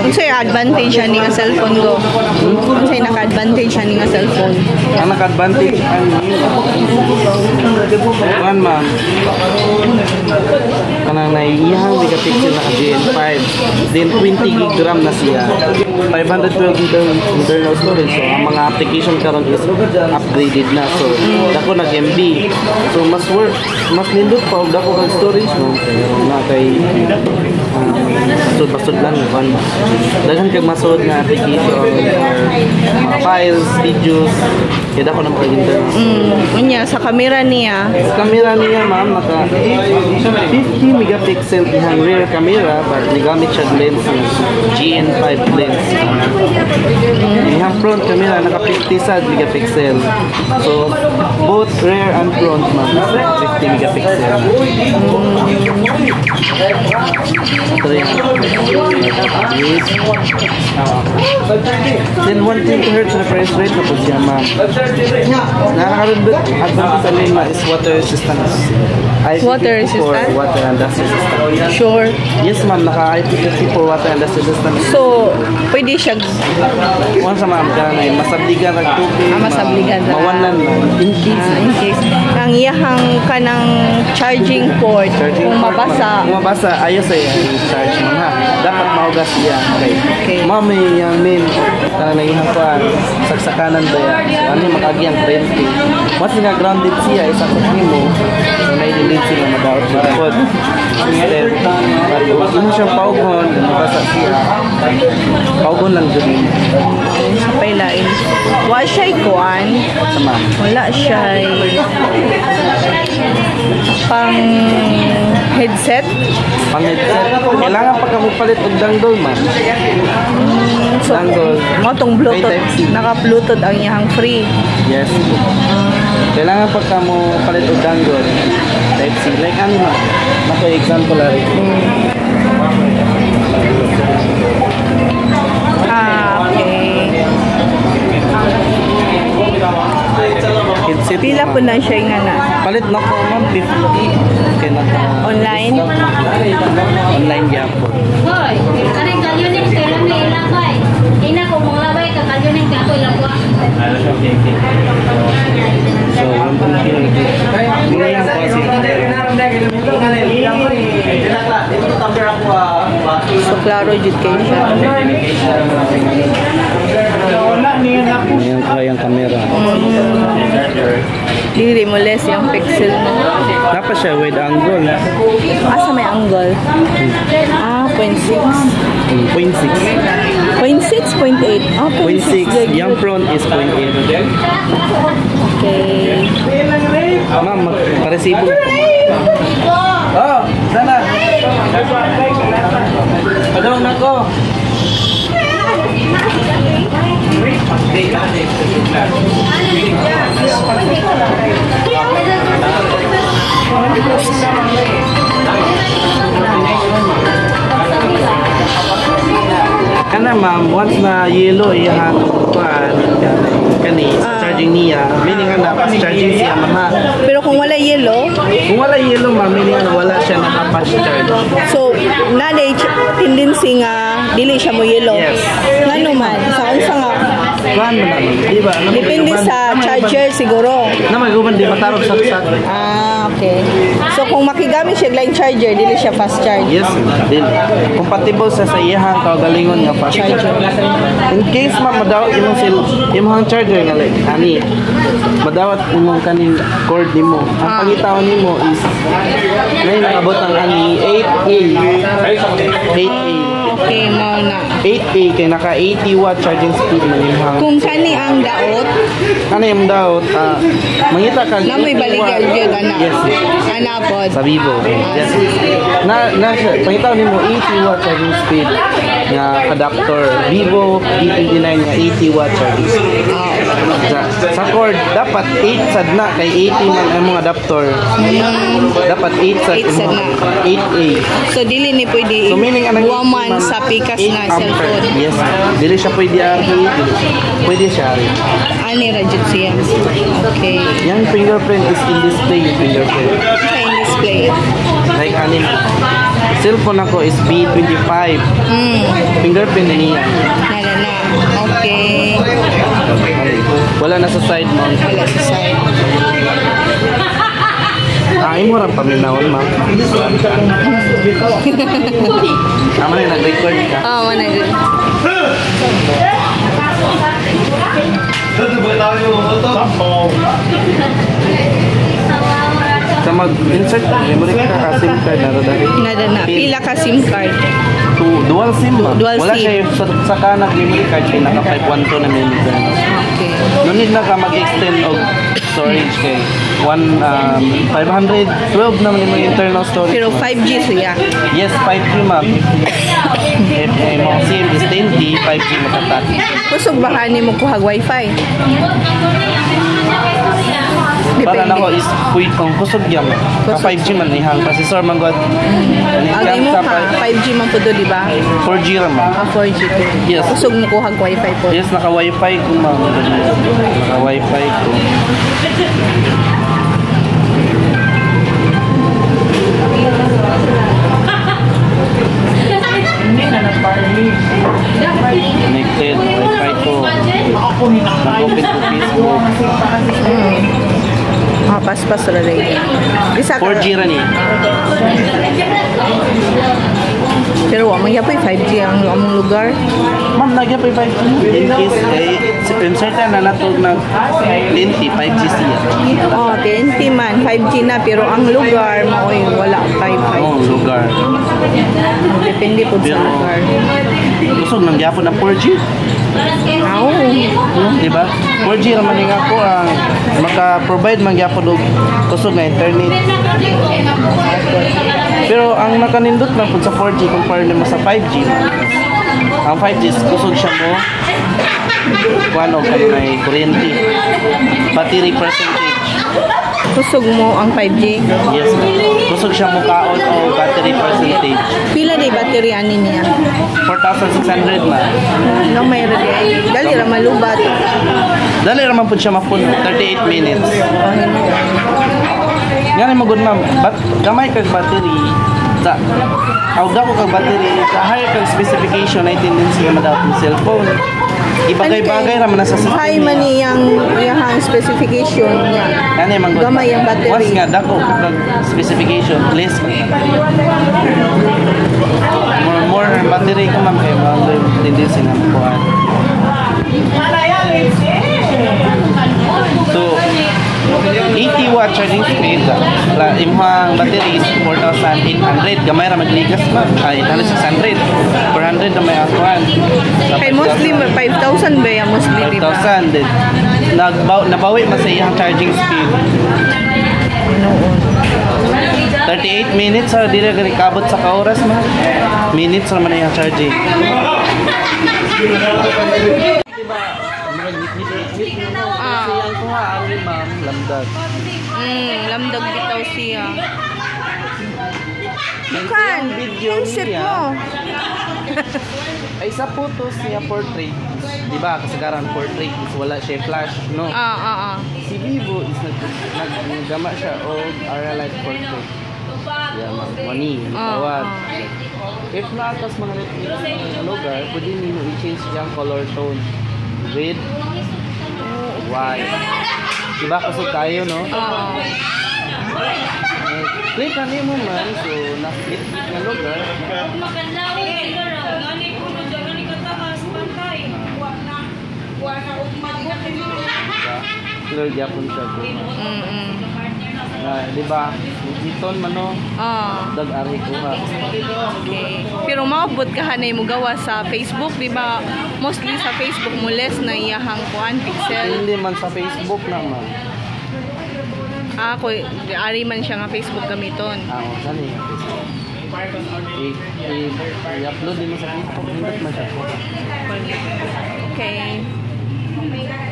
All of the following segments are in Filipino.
Unsay advantage ani nga cellphone go? Unsay naka-advantage ani nga cellphone? Ang naka-advantage kan ma'am. Kanang naihang megapixel na GN5. Then 20 gig RAM na siya. 512 internal storage. So ang mga application karon is upgraded na. So dako nag-MB. So mas nindot pa og dako kag storage mo. Na kay basud lang kan. Daghan kag masud nga application, mga files, videos. Kaya dako na maka-internet. Unya sa camera niya. Sa camera niya ma'am naka 50 megapixel ihang rear camera but nigamit siya lens GN5 lens. Ihang front camera naka 50 sad megapixel. So both rear and front ma'am 50 megapixel. Then 120 Hz refresh rate na po siya ma'am. Nakakaroon advantage sa lima is water resistance. Water resistant? Water and dust resistant. Sure. Yes ma'am, naka IP50 for water and dust resistant. So, pwede siya Once sa ma'am, kanay masabligan ang tubig. masabligan na. Mawalan in case. Ang iyahang kanang charging port, kung mabasa. Kung mabasa, ayos ay charge mo ha. Dapat maugas siya. Okay. Ma'am, yung main, kanang naihang pa, saksakanan ba yan? So, ano yung makagi ang 20. Once nga grounded siya, isakot mo, so na-delete sila madaot sa pod. Instead, kung siyang paugon, mabasa siya, paugon lang dun. Sapay lain. Wala siya'y kuan. Sama. Wala siya'y pang headset. Pang headset. Kailangan pa kamo palit og dangle man. So, motong Bluetooth. Naka-Bluetooth ang iyang free. Yes. Kailangan pa kamo palit og dangle. Type C. Like ano man. Nako example lang. Okay. Pila po na siya nga na? Palit na ko ma'am 50. Okay na ka. Online? Online gyapon. Hoy, kanang kalyoning kailan may ilang bay. Ina ko mong labay ka kalyoning ka ako ilang wa. So, ang pangkilay ko. Hindi lang kasi. So, klaro jud kayo siya. Ayan kaya ang camera. Dili mo less yung pixel mo. Dapat siya wide angle. Asa may angle? 0.6. 0.6. 0.6, 0.8. 0.6. Yung front is 0.8. Okay. Ma'am, paresibo. Oh, sana. Padong na ko. Kana ma'am, once na yellow iyan kuan kani charging niya, meaning na fast charging siya ma'am. Pero kung wala yellow, ma'am, meaning na wala siya na fast charge. so naday tendency nga dili siya mo yellow. Yes. Ngano man sa unsa nga Kuan man naman, di ba? depende sa charger siguro. Na maguban di matarog sa Okay. So kung makigamit siya line charger, dili siya fast charge. Yes, din. Compatible sa iyahang kaugalingon nga fast charger. In case madawat imong charger nga like ani madawat imong kaning cord nimo. Ang pangitawon nimo is nay nakabot ang ani 8A. 8A. Okay, mao na. 8A kay naka 80 watt charging speed man imong. Kung kani ang daot, Ano yung daot? Mangita ka. na may baligya gyud ana. Yes. Ana pod. Sa Vivo. Yes. Pangitaw nimo 80 watt charging speed nga adapter. Vivo E29 nga 80 watt charging speed. Sa cord dapat 8 sad na kay 80 man ang mga adapter. Dapat 8 sad. 8 sad na. 8A. So dili ni pwede So meaning anang woman sa pikas na cellphone. Yes. Dili siya pwede ari. Pwede siya ari. Ani ra jud siya. Okay. Yang fingerprint is in display yung fingerprint. Sa in display. Like anin. Cellphone ako is B25. Fingerprint na niya. Nala na. Okay. Wala na sa side mount. Wala sa side. Ay mo rin paminawon, ma'am. Tama na nag-record ka. Oo, nag- Sa mag-insert memory ka SIM card na dahil. Nala na. Pila ka SIM card. Dual SIM, ma'am. Dual Wala SIM. siya yung sa kanak memory card kay naka 512 na memory card. Okay. No need na ka mag-extend og storage kay 512 naman yung mga internal storage. Pero ma'am. 5G siya. Yes, 5G, ma'am. If yung SIM is 10G, 5G matatat. Kusog baka ni mo kuhag wifi. Para na ko is puwit kong kusog yan. Ka 5G man ihang processor man god. Agay mo ka, 5G man po doon, di ba? 4G ra ma'am. 4G to. Yes. Kusog mo kuhag wifi po. Yes, naka wifi ko ma'am. Naka wifi ko. Connected, wifi ko. Nag-open ko Facebook. Paspas ra rin. Isa ka. 4G ra ni. Pero wa man yapoy 5G ang among lugar. Ma'am, nagya pa 5G. In case, insert na natog ng 20, 5G siya. Oh, 20 man 5G na pero ang lugar mo wala 5G. Oh, lugar. Depende po sa lugar. Kusog nang gyapon ng 4G. Oo. Diba? 4G naman nga po ang maka-provide man gyapon og kusog nga internet. Pero ang nakanindot lang po sa 4G compare naman sa 5G. Ang 5G is kusog siya mo kuano kay may kuryente. Battery percentage. Kusog mo ang 5G. Yes, ma'am. Kusog siya mo kaon o battery percentage. Pila di battery ani niya? 4,600 man. No may ready. Dali ra malubat. Dali naman po siya mapuno. 38 minutes. Nga rin magod ma'am. Gamay kag battery. Sa awga ko kag battery. Sa higher kag specification ay tendency nga madawat ng cellphone. Ibagay-bagay raman na sa system. High man iyang specification niya. Yan yung manggod. Gamay ang battery. Once nga dako kag specification, less man. More battery ko ma'am kay mga tendency nga makuha. So, 80 watt charging speed, imong battery is 4,800. Gamay ra magligas ma'am. 800, 600. 400 na may akuan. Kay mostly 5,000 ba yan mostly, di ba? 5,000 din. Nabawi man sa iyang charging speed. Noon. 38 minutes sa dili ka kabot sa ka-oras ma'am. Minutes ra man iyang charging. Siyang kuha ari ma'am lamdag. Lamdag bitaw siya. Bukan Bukan, video handset niya. mo. Ay sa photos niya portrait. Di ba kasagaran portrait is wala siya flash, no? Si Vivo is naggama siya o RLite portrait. Yeah, money, tawad. If naatas mga lugar, pwede nyo i-change yung color tone. Red, white. Diba kusog tayo, no? Click na mo man, so na-click na lugar. Maganda ko siguro. Gani ko no gani kataas pantay. Wa na ugma Clear gyapon siya. Di ba? Iton man no. Dag-ari ko ha. Okay. Pero maabot ka hanay mo gawa sa Facebook, di ba? Mostly sa Facebook mo less na iyahang kuan pixel. Hindi man sa Facebook na ma'am. Ako, ari man siya nga Facebook gamiton. Saan eh? I-upload din mo sa Facebook. Hindot man siya. Okay.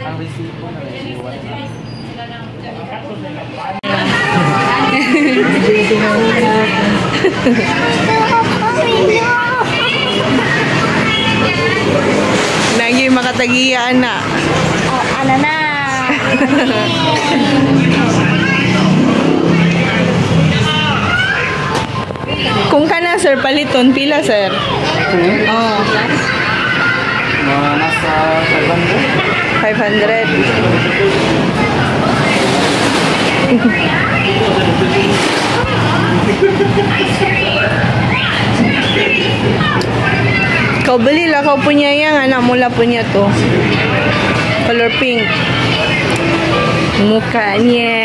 Ang resibo na rin. Nagi makatagiyaan na. Ano na? Kung ka na, sir, paliton, pila, sir? Oh, Mga nasa 500. 500. Kau belilah kau punya yang anak mula punya tu. Color pink. Mukanya.